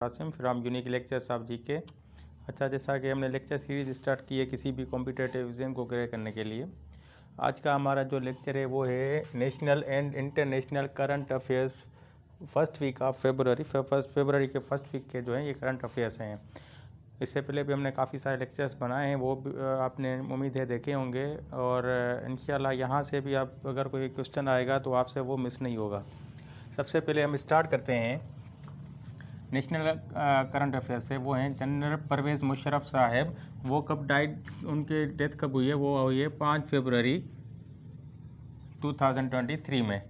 Qasim from unique lecture साहब जी के। अच्छा, जैसा कि हमने लेक्चर सीरीज़ स्टार्ट की है किसी भी कॉम्पिटिटिव एग्ज़ाम को क्लियर करने के लिए, आज का हमारा जो लेक्चर है वो है national and international current affairs first week of February के फर्स्ट वीक के जो हैं ये करंट अफेयर्स हैं। इससे पहले भी हमने काफ़ी सारे लेक्चर्स बनाए हैं, वो भी आपने उम्मीद है देखे होंगे, और इंशाल्लाह यहाँ से भी आप अगर कोई क्वेश्चन आएगा तो आपसे वो मिस नहीं होगा। सबसे पहले हम स्टार्ट करते हैं नेशनल करंट अफेयर से। वो हैं जनरल परवेज़ मुशर्रफ साहब। वो कब डाइड, उनके डेथ कब हुई है? वो हुई है 5 फरवरी 2023 में।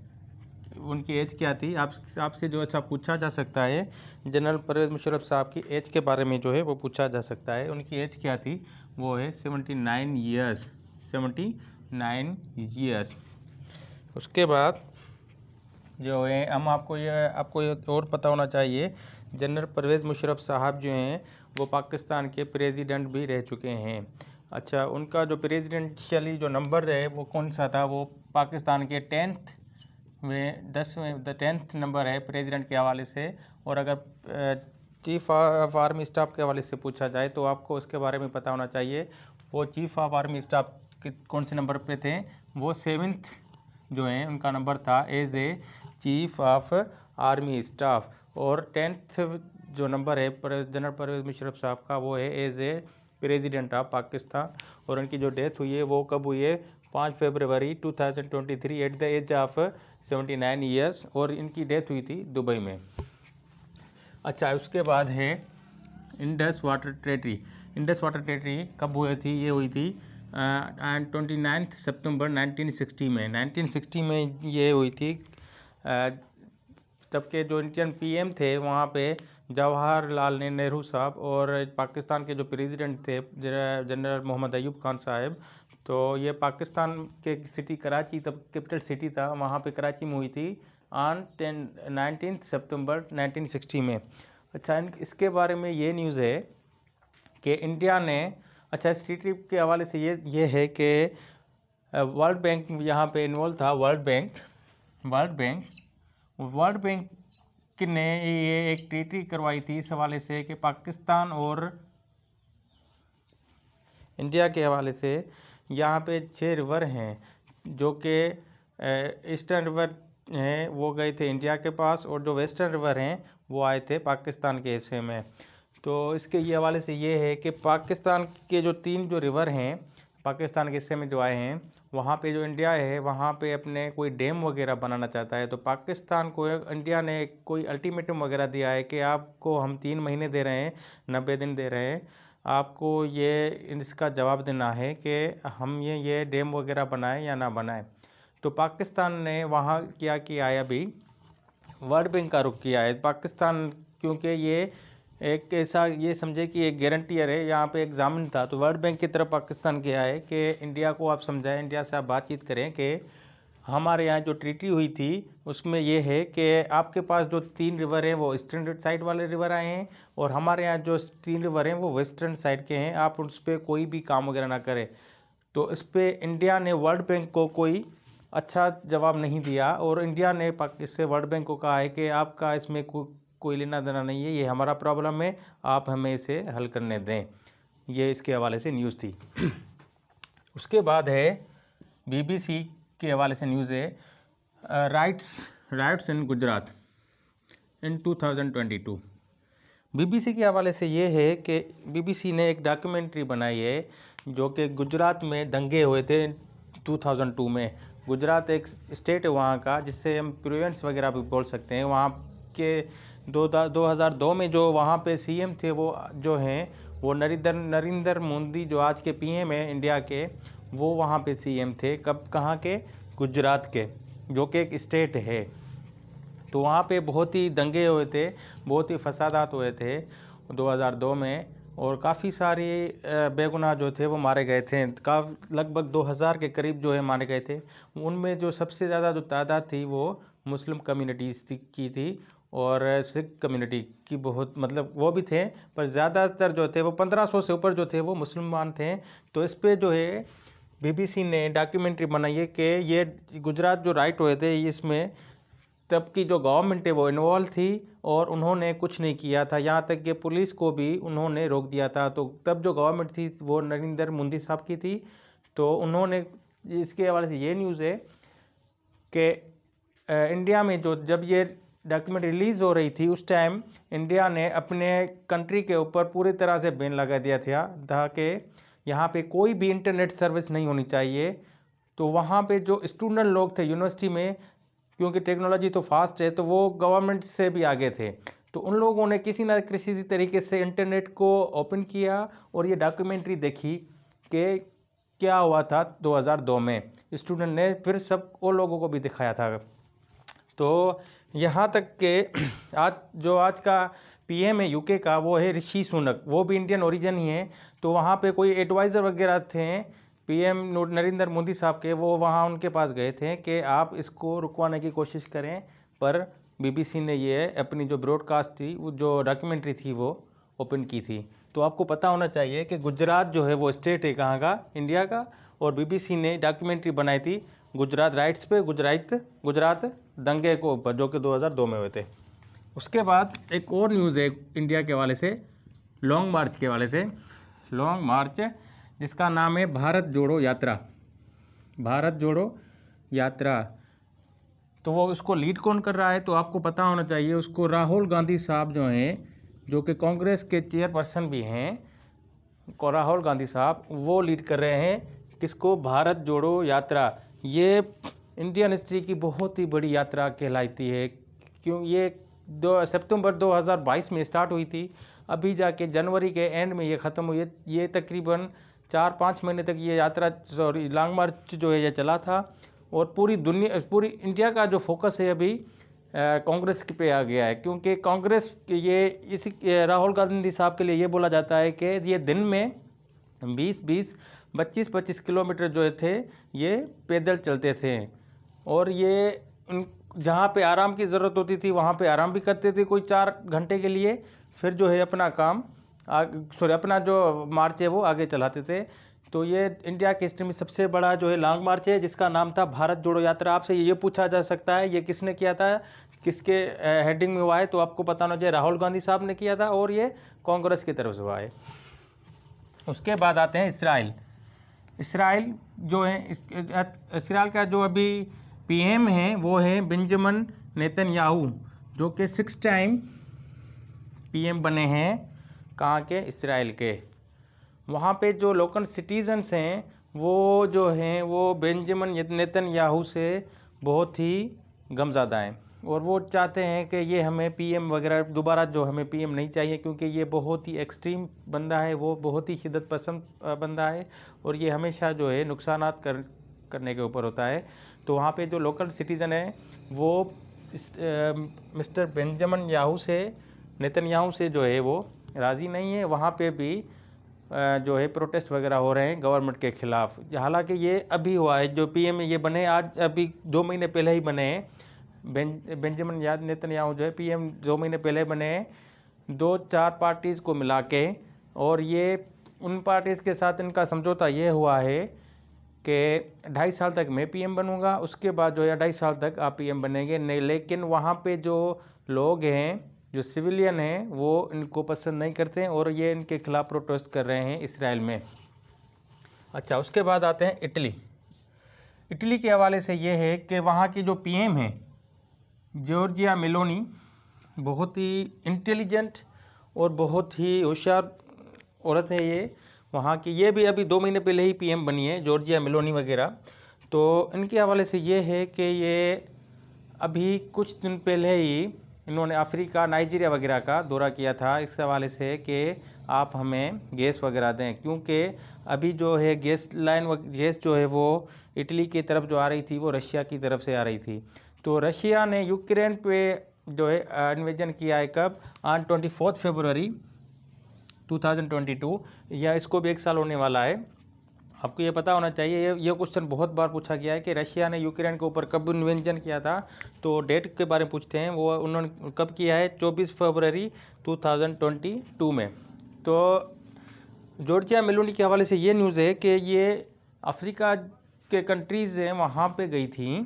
उनकी एज क्या थी? आपसे जो अच्छा पूछा जा सकता है, जनरल परवेज़ मुशर्रफ साहब की एज के बारे में जो है वो पूछा जा सकता है। उनकी एज क्या थी? वो है 79 ईयर्स। 79 ईयर्स। उसके बाद जो है आपको ये और पता होना चाहिए, जनरल परवेज़ मुशर्रफ साहब जो हैं वो पाकिस्तान के प्रेसिडेंट भी रह चुके हैं। अच्छा, उनका जो प्रेसिडेंशियली जो नंबर है वो कौन सा था? वो पाकिस्तान के 10th नंबर है प्रेसिडेंट के हवाले से। और अगर चीफ ऑफ आर्मी स्टाफ के हवाले से पूछा जाए तो आपको उसके बारे में पता होना चाहिए। वो चीफ ऑफ आर्मी स्टाफ कौन से नंबर पे थे? वो 7th जो है उनका नंबर था as a chief of army staff. और 10th जो नंबर है जनरल परवेज़ मुशर्रफ साहब का, वो है as a president of Pakistan. और उनकी जो डेथ हुई है वो कब हुई है? 5 February 2023 at the age of 79 years. और इनकी डेथ हुई थी दुबई में। अच्छा, उसके बाद है Indus water territory. Indus water territory कब हुई थी? ये हुई थी 29 सितंबर 1960 में। 1960 में ये हुई थी। तब के जो इंडियन पीएम थे वहाँ पे जवाहरलाल नेहरू साहब, और पाकिस्तान के जो प्रेसिडेंट थे जनरल मोहम्मद अयूब खान साहब। तो ये पाकिस्तान के सिटी कराची, तब कैपिटल सिटी था, वहाँ पे कराची में हुई थी ऑन 19 सितंबर 1960 में। अच्छा, इसके बारे में ये न्यूज़ है कि इंडिया ने, अच्छा इस ट्रिप के हवाले से ये है कि वर्ल्ड बैंक यहाँ पे इन्वॉल्व था। वर्ल्ड बैंक ने ये एक ट्रीटी करवाई थी इस हवाले से कि पाकिस्तान और इंडिया के हवाले से यहाँ पे 6 रिवर हैं, जो कि ईस्टर्न रिवर हैं वो गए थे इंडिया के पास, और जो वेस्टर्न रिवर हैं वो आए थे पाकिस्तान के हिस्से में। तो इसके ये हवाले से ये है कि पाकिस्तान के जो 3 जो रिवर हैं पाकिस्तान के हिस्से में जो आए हैं, वहाँ पे जो इंडिया है वहाँ पे अपने कोई डैम वगैरह बनाना चाहता है। तो पाकिस्तान को इंडिया ने कोई अल्टीमेटम वगैरह दिया है कि आपको हम 3 महीने दे रहे हैं, 90 दिन दे रहे हैं, आपको ये इसका जवाब देना है कि हम ये डैम वगैरह बनाएं या ना बनाएं। तो पाकिस्तान ने वहाँ क्या किया है? अभी वर्ल्ड बैंक का रुख किया है पाकिस्तान, क्योंकि ये एक ऐसा ये समझे कि एक गारंटियर है, यहाँ पे एग्जामिन था। तो वर्ल्ड बैंक की तरफ पाकिस्तान किया है कि इंडिया को आप समझाएं, इंडिया से आप बातचीत करें कि हमारे यहाँ जो ट्रीटी हुई थी उसमें ये है कि आपके पास जो 3 रिवर हैं वो ईस्टर्न साइड वाले रिवर आए हैं, और हमारे यहाँ जो 3 रिवर हैं वो वेस्टर्न साइड के हैं, आप उस पर कोई भी काम वगैरह ना करें। तो इस पर इंडिया ने वर्ल्ड बैंक को कोई अच्छा जवाब नहीं दिया, और इंडिया ने इससे वर्ल्ड बैंक को कहा है कि आपका इसमें कोई लेना देना नहीं है, ये हमारा प्रॉब्लम है, आप हमें इसे हल करने दें। ये इसके हवाले से न्यूज़ थी। उसके बाद है बीबीसी के हवाले से न्यूज़ है राइट्स इन गुजरात इन 2022। बीबीसी के हवाले से ये है कि बीबीसी ने एक डॉक्यूमेंट्री बनाई है जो कि गुजरात में दंगे हुए थे 2002 में। गुजरात एक स्टेट है वहाँ का, जिससे हम प्रोविंस वगैरह भी बोल सकते हैं। वहाँ के 2002 में जो वहाँ पे सीएम थे वो जो हैं वो नरेंद्र मोदी, जो आज के पीएम है इंडिया के, वो वहाँ पे सीएम थे। कहाँ के? गुजरात के, जो कि एक स्टेट है। तो वहाँ पे बहुत ही दंगे हुए थे, बहुत ही फसादात हुए थे 2002 में, और काफ़ी सारे बेगुनाह जो थे वो मारे गए थे। लगभग 2000 के करीब जो है मारे गए थे। उनमें जो सबसे ज़्यादा जो तादाद थी वो मुस्लिम कम्युनिटीज़ की थी, और सिख कम्युनिटी की बहुत, मतलब वो भी थे, पर ज़्यादातर जो थे वो 1500 से ऊपर जो थे वो मुसलमान थे। तो इस पर जो है बीबीसी ने डॉक्यूमेंट्री बनाई है कि ये गुजरात जो राइट हुए थे, इसमें तब की जो गवर्नमेंट है वो इन्वॉल्व थी और उन्होंने कुछ नहीं किया था, यहाँ तक कि पुलिस को भी उन्होंने रोक दिया था। तो तब जो गवर्नमेंट थी वो नरेंद्र मोदी साहब की थी। तो उन्होंने, इसके हवाले से ये न्यूज़ है कि इंडिया में जब ये डॉक्यूमेंट रिलीज़ हो रही थी उस टाइम इंडिया ने अपने कंट्री के ऊपर पूरी तरह से बैन लगा दिया था कि यहाँ पे कोई भी इंटरनेट सर्विस नहीं होनी चाहिए। तो वहाँ पे जो स्टूडेंट लोग थे यूनिवर्सिटी में, क्योंकि टेक्नोलॉजी तो फास्ट है तो वो गवर्नमेंट से भी आगे थे, तो उन लोगों ने किसी न किसी तरीके से इंटरनेट को ओपन किया और ये डॉक्यूमेंट्री देखी कि क्या हुआ था 2002 में। स्टूडेंट ने फिर सब वो लोगों को भी दिखाया था। तो यहाँ तक कि आज का पीएम है यूके का, वो है ऋषि सुनक, वो भी इंडियन ओरिजिन ही है। तो वहाँ पे कोई एडवाइज़र वगैरह थे पीएम नरेंद्र मोदी साहब के, वो वहाँ उनके पास गए थे कि आप इसको रुकवाने की कोशिश करें, पर बीबीसी ने ये अपनी जो ब्रॉडकास्ट थी, वो जो डॉक्यूमेंट्री थी वो ओपन की थी। तो आपको पता होना चाहिए कि गुजरात जो है वो स्टेट है कहाँ का, इंडिया का, और बीबीसी ने डॉक्यूमेंट्री बनाई थी गुजरात राइट्स पे, गुजरात दंगे को ऊपर, जो कि 2002 में हुए थे। उसके बाद एक और न्यूज़ है इंडिया के हवाले से, लॉन्ग मार्च के हवाले से, लॉन्ग मार्च जिसका नाम है भारत जोड़ो यात्रा। भारत जोड़ो यात्रा, तो वो उसको लीड कौन कर रहा है, तो आपको पता होना चाहिए उसको राहुल गांधी साहब जो हैं, जो कि कांग्रेस के चेयरपर्सन भी हैं, राहुल गांधी साहब वो लीड कर रहे हैं। किसको? भारत जोड़ो यात्रा। ये इंडियन हिस्ट्री की बहुत ही बड़ी यात्रा कहलाती है, क्यों ये 2 सितंबर 2022 में स्टार्ट हुई थी, अभी जाके जनवरी के एंड में ये ख़त्म हुई है। ये तकरीबन 4-5 महीने तक ये यात्रा, लॉन्ग मार्च जो है ये चला था। और पूरी इंडिया का जो फोकस है अभी कांग्रेस पे आ गया है, क्योंकि कांग्रेस इसी राहुल गांधी साहब के लिए ये बोला जाता है कि ये दिन में 25 किलोमीटर जो थे ये पैदल चलते थे, और ये जहाँ पे आराम की ज़रूरत होती थी वहाँ पे आराम भी करते थे कोई 4 घंटे के लिए, फिर जो है अपना काम अपना जो मार्च है वो आगे चलाते थे। तो ये इंडिया की हिस्ट्री में सबसे बड़ा जो है लॉन्ग मार्च है, जिसका नाम था भारत जोड़ो यात्रा। आपसे ये पूछा जा सकता है ये किसने किया था, किसके हेडिंग में हुआ है, तो आपको पता होना चाहिए राहुल गांधी साहब ने किया था और ये कांग्रेस की तरफ से हुआ है। उसके बाद आते हैं इसराइल जो है, इसराइल का जो अभी पीएम है वो है बेंजामिन नेतन्याहू, जो कि 6 टाइम पीएम बने हैं। कहाँ के? इसराइल के। वहाँ पे जो लोकल सिटीजन्स हैं वो जो हैं वो बेंजामिन नेतन्याहू से बहुत ही गमज़दा हैं, और वो चाहते हैं कि ये हमें पीएम वगैरह दोबारा जो हमें पीएम नहीं चाहिए, क्योंकि ये बहुत ही एक्सट्रीम बंदा है, वो बहुत ही शिद्दत पसंद बंदा है, और ये हमेशा जो है नुकसानात करने के ऊपर होता है। तो वहाँ पे जो लोकल सिटीज़न है वो मिस्टर बेंजामिन नेतन्याहू से जो है वो राज़ी नहीं है। वहाँ पे भी जो है प्रोटेस्ट वगैरह हो रहे हैं गवर्नमेंट के ख़िलाफ़। हालांकि ये अभी हुआ है, जो पीएम ये बने आज अभी 2 महीने पहले ही बने हैं। बेंजामिन नेतन्याहू जो है पीएम 2 महीने पहले बने हैं, 2-4 पार्टीज़ को मिला के, और ये उन पार्टीज़ के साथ इनका समझौता ये हुआ है कि 2.5 साल तक मैं पीएम बनूंगा, उसके बाद जो है 2.5 साल तक आप पीएम बनेंगे नहीं। लेकिन वहाँ पे जो लोग हैं, जो सिविलियन हैं, वो इनको पसंद नहीं करते हैं और ये इनके खिलाफ़ प्रोटेस्ट कर रहे हैं इसराइल में। अच्छा, उसके बाद आते हैं इटली के हवाले से ये है कि वहाँ की जो पीएम है जॉर्जिया मेलोनी, बहुत ही इंटेलिजेंट और बहुत ही होशियार औरत है ये वहाँ की। ये भी अभी 2 महीने पहले ही पीएम बनी है, जॉर्जिया मेलोनी वगैरह। तो इनके हवाले से ये है कि ये अभी कुछ दिन पहले ही इन्होंने अफ्रीका, नाइजीरिया वगैरह का दौरा किया था, इस हवाले से कि आप हमें गैस वगैरह दें, क्योंकि अभी जो है गैस जो है वो इटली की तरफ जो आ रही थी वो रशिया की तरफ से आ रही थी। तो रशिया ने यूक्रेन पे जो है इन्वेजन किया है, कब? ऑन 24 फरवरी 2022, या इसको भी 1 साल होने वाला है। आपको ये पता होना चाहिए, ये क्वेश्चन बहुत बार पूछा गया है कि रशिया ने यूक्रेन के ऊपर कब इन्वेजन किया था, तो डेट के बारे में पूछते हैं, वो उन्होंने कब किया है? 24 फरवरी 2022 में। तो जॉर्जिया मेलोनी के हवाले से ये न्यूज़ है कि ये अफ्रीका के कंट्रीज़ हैं वहाँ पे गई थी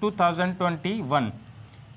2021۔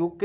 UK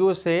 USA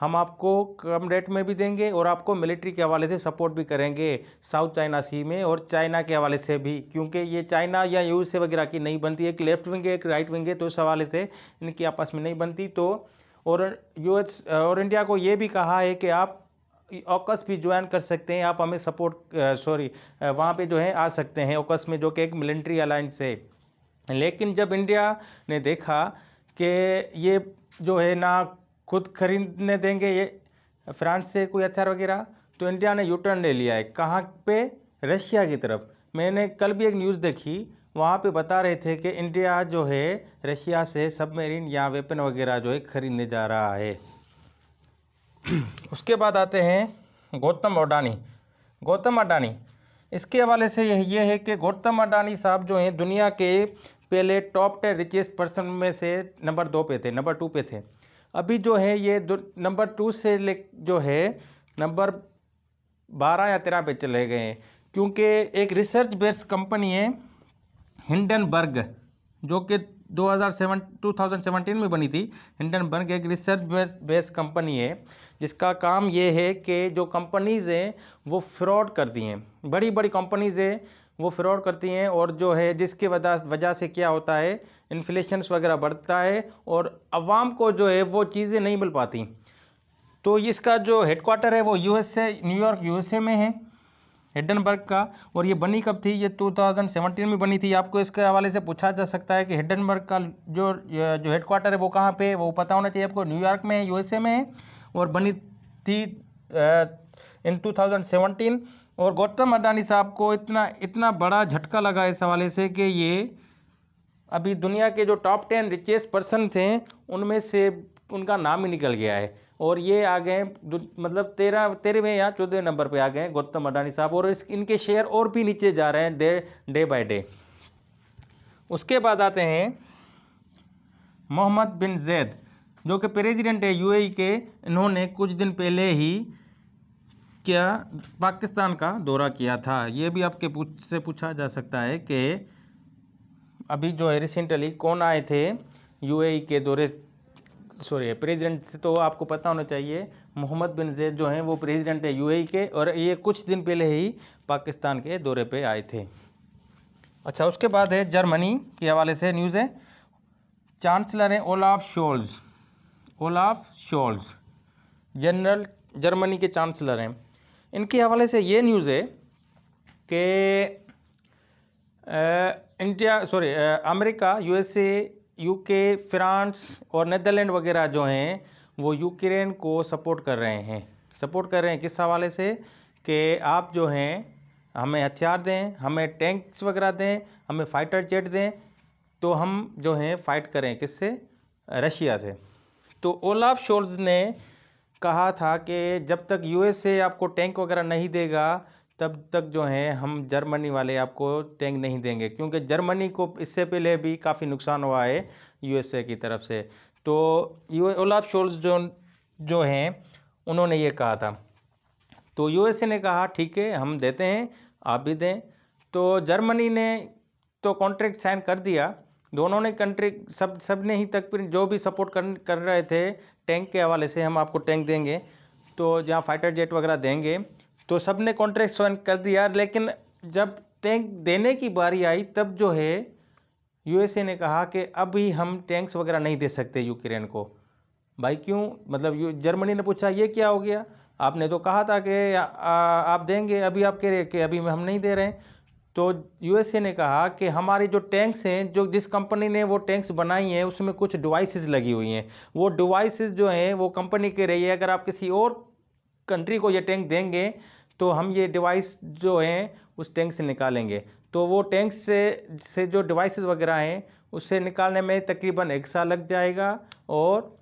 हम आपको कम रेट में भी देंगे और आपको मिलिट्री के हवाले से सपोर्ट भी करेंगे साउथ चाइना सी में और चाइना के हवाले से भी, क्योंकि ये चाइना या यूएसए वगैरह की नहीं बनती, एक लेफ्ट विंग है एक राइट विंग है, तो इस हवाले से इनकी आपस में नहीं बनती। तो और यूएस और इंडिया को ये भी कहा है कि आप ऑकस भी ज्वाइन कर सकते हैं, आप हमें सपोर्ट वहाँ पे जो है आ सकते हैं ऑकस में, जो कि एक मिलिट्री अलायंस है। लेकिन जब इंडिया ने देखा कि ये जो है ना खुद खरीदने देंगे ये फ्रांस से कोई हथियार वगैरह, तो इंडिया ने यू टर्न ले लिया है। कहाँ पे? रशिया की तरफ। मैंने कल भी एक न्यूज़ देखी, वहाँ पे बता रहे थे कि इंडिया जो है रशिया से सबमरीन या वेपन वगैरह जो है खरीदने जा रहा है। उसके बाद आते हैं गौतम अडानी। गौतम अडानी, इसके हवाले से ये है कि गौतम अडानी साहब जो हैं दुनिया के पहले टॉप 10 रिचेस्ट पर्सन में से नंबर 2 पे थे, नंबर 2 पे थे। अभी जो है ये नंबर 2 से जो है नंबर 12 या 13 पे चले गए हैं, क्योंकि एक रिसर्च बेस्ड कंपनी है हिंडनबर्ग, जो कि 2017 में बनी थी। हिंडनबर्ग एक रिसर्च बेस्ड कंपनी है जिसका काम ये है कि जो कंपनीज़ हैं वो फ्रॉड करती हैं, बड़ी बड़ी कंपनीज़ हैं वो फ्रॉड करती हैं, और जो है जिसकी वजह से क्या होता है, इन्फ्लेशंस वगैरह बढ़ता है और अवाम को जो है वो चीज़ें नहीं मिल पाती। तो इसका जो हेडक्वार्टर है वो यूएसए, न्यूयॉर्क यूएसए में है हिंडनबर्ग का। और ये बनी कब थी? ये 2017 में बनी थी। आपको इसके हवाले से पूछा जा सकता है कि हिंडनबर्ग का जो हेडक्वार्टर है वो कहाँ पे है, वो पता होना चाहिए आपको। न्यूयॉर्क में है, यूएसए में है, और बनी थी इन 2017। और गौतम अडानी साहब को इतना बड़ा झटका लगा इस हवाले से कि ये अभी दुनिया के जो टॉप 10 रिचेस्ट पर्सन थे उनमें से उनका नाम ही निकल गया है, और ये आ गए मतलब 13वें या 14वें नंबर पे आ गए गौतम अडानी साहब, और इनके शेयर और भी नीचे जा रहे हैं डे बाय डे। उसके बाद आते हैं मोहम्मद बिन जैद, जो कि प्रेसिडेंट है यूएई के। इन्होंने कुछ दिन पहले ही क्या पाकिस्तान का दौरा किया था। ये भी आपके से पूछा जा सकता है कि अभी जो है रिसेंटली कौन आए थे यूएई के दौरे, प्रेसिडेंट से तो आपको पता होना चाहिए। मोहम्मद बिन जैद जो हैं वो प्रेसिडेंट है यूएई के, और ये कुछ दिन पहले ही पाकिस्तान के दौरे पे आए थे। अच्छा, उसके बाद है जर्मनी के हवाले से न्यूज़ है। चांसलर हैं ओलाफ शोल्ज, जनरल जर्मनी के चांसलर हैं। इनके हवाले से ये न्यूज़ है कि अमेरिका, यूएसए, यूके, फ्रांस और नीदरलैंड वगैरह जो हैं वो यूक्रेन को सपोर्ट कर रहे हैं। किस हवाले से? कि आप जो हैं हमें हथियार दें, हमें टैंक्स वगैरह दें, हमें फाइटर जेट दें, तो हम जो हैं फ़ाइट करें किससे? रशिया से। तो ओलाफ शोल्ज ने कहा था कि जब तक यूएसए आपको टैंक वगैरह नहीं देगा तब तक जो है हम जर्मनी वाले आपको टैंक नहीं देंगे, क्योंकि जर्मनी को इससे पहले भी काफ़ी नुकसान हुआ है यूएसए की तरफ से। तो ओलाफ शोल्ज जो हैं उन्होंने ये कहा था। तो यूएसए ने कहा ठीक है हम देते हैं, आप भी दें। तो जर्मनी ने तो कॉन्ट्रैक्ट साइन कर दिया, दोनों ने कंट्री सब ने ही तक जो भी सपोर्ट कर रहे थे टैंक के हवाले से, हम आपको टैंक देंगे, तो जहाँ फाइटर जेट वगैरह देंगे, तो सब ने कॉन्ट्रैक्ट साइन कर दिया। लेकिन जब टैंक देने की बारी आई तब जो है यूएसए ने कहा कि अभी हम टैंक्स वगैरह नहीं दे सकते यूक्रेन को। भाई क्यों? मतलब जर्मनी ने पूछा ये क्या हो गया, आपने तो कहा था कि आप देंगे, अभी आप कह रहे कि अभी हम नहीं दे रहे हैं। तो यूएसए ने कहा कि हमारी जो टैंक्स हैं, जो जिस कंपनी ने वो टैंक्स बनाई हैं उसमें कुछ डिवाइसेस लगी हुई हैं, वो डिवाइसेस जो हैं वो कंपनी के रही है, अगर आप किसी और कंट्री को ये टैंक देंगे तो हम ये डिवाइस जो हैं उस टैंक से निकालेंगे। तो वो टैंक से जो डिवाइसेस वगैरह हैं उससे निकालने में तकरीबन 1 साल लग जाएगा, और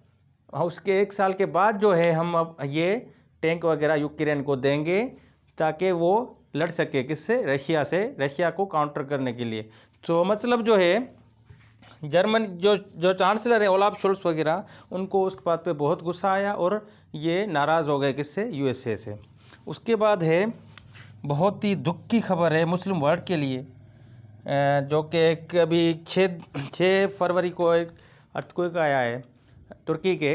उसके 1 साल के बाद जो है हम अब ये टैंक वगैरह यूक्रेन को देंगे ताकि वो लड़ सके किससे? रशिया से, रशिया को काउंटर करने के लिए। तो मतलब जो है जर्मन जो चांसलर है ओलाफ शोल्ज वगैरह, उनको उस बात पे बहुत गुस्सा आया और ये नाराज़ हो गए किससे? यूएसए से। उसके बाद है बहुत ही दुख की खबर है मुस्लिम वर्ल्ड के लिए, जो कि अभी 6 फरवरी को एक अर्थक्वेक आया है तुर्की के,